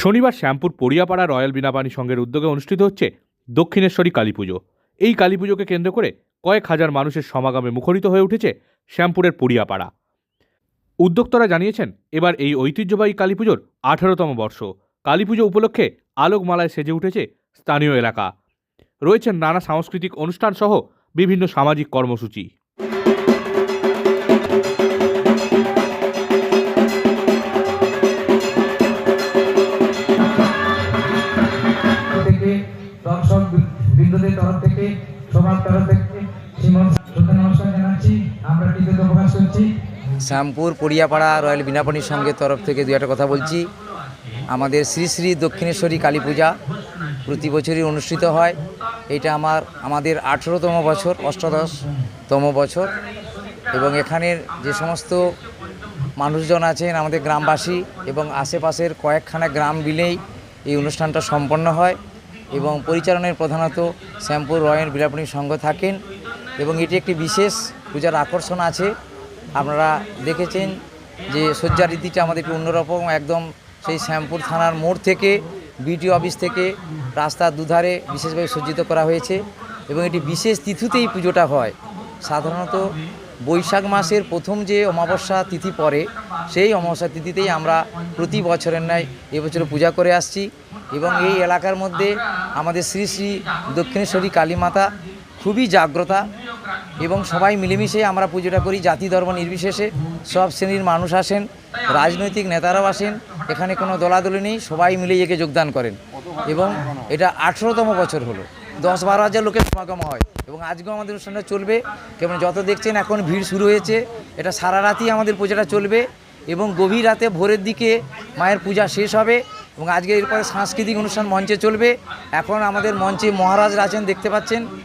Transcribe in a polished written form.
শনিবার শ্যামপুর পড়িয়াপাড়া রয়্যাল বীণাপাণি সংঘের উদ্যোগে অনুষ্ঠিত হচ্ছে দক্ষিণেশ্বরী কালীপুজো। এই কালীপুজোকে কেন্দ্র করে কয়েক হাজার মানুষের সমাগমে মুখরিত হয়ে উঠেছে শ্যামপুরের পড়িয়াপাড়া। উদ্যোক্তারা জানিয়েছেন, এবার এই ঐতিহ্যবাহী কালীপুজোর 18তম বর্ষ। কালীপুজো উপলক্ষে আলোকমালায় সেজে উঠেছে স্থানীয় এলাকা। রয়েছেন নানা সাংস্কৃতিক অনুষ্ঠান সহ বিভিন্ন সামাজিক কর্মসূচি। দর্শক বৃন্দদের তরফ থেকে, সবার তরফ থেকে নমস্কার জানাচ্ছি। আমরা কৃতজ্ঞতা প্রকাশ করছি। শ্যামপুর পড়িয়াপাড়া রয়্যাল বীণাপাণি সংঘের তরফ থেকে দু একটা কথা বলছি। আমাদের শ্রী শ্রী দক্ষিণেশ্বরী কালী পূজা প্রতি বছরই অনুষ্ঠিত হয়। এটা আমাদের 18তম বছর, অষ্টাদশতম বছর। এবং এখানের যে সমস্ত মানুষজন আছেন, আমাদের গ্রামবাসী এবং আশেপাশের কয়েকখানা গ্রাম মিলেই এই অনুষ্ঠানটা সম্পন্ন হয় এবং পরিচালনায় প্রধানত শ্যামপুর রয়্যাল বীণাপাণি সংঘ থাকেন। এবং এটি একটি বিশেষ পূজার আকর্ষণ আছে। আপনারা দেখেছেন যে সজ্জা রীতিটা আমাদের একটু অন্যরকম, একদম সেই শ্যামপুর থানার মোড় থেকে বিডিও অফিস থেকে রাস্তার দুধারে বিশেষভাবে সজ্জিত করা হয়েছে। এবং এটি বিশেষ তিথিতেই পুজোটা হয়। সাধারণত বৈশাখ মাসের প্রথম যে অমাবস্যা তিথি পড়ে, সেই অমাবস্যা তিথিতেই আমরা প্রতি বছরের ন্যায় এবছর পূজা করে আসছি। এবং এই এলাকার মধ্যে আমাদের শ্রী শ্রী দক্ষিণেশ্বরী কালী মাতা খুবই জাগ্রতা এবং সবাই মিলেমিশে আমরা পুজোটা করি। জাতি ধর্ম নির্বিশেষে সব শ্রেণীর মানুষ আসেন, রাজনৈতিক নেতারাও আসেন। এখানে কোনো দলাদলি নেই, সবাই মিলে একে যোগদান করেন। এবং এটা 18তম বছর হলো। 10-12 হাজার লোকের সমাগম হয় এবং আজকেও আমাদের অনুষ্ঠানটা চলবে। কেমন যত দেখছেন এখন ভিড় শুরু হয়েছে। এটা সারা রাতই আমাদের পূজাটা চলবে এবং গভীর রাতে ভোরের দিকে মায়ের পূজা শেষ হবে। এবং আজকে এরপরে সাংস্কৃতিক অনুষ্ঠান মঞ্চে চলবে। এখন আমাদের মঞ্চে মহারাজরা আছেন, দেখতে পাচ্ছেন।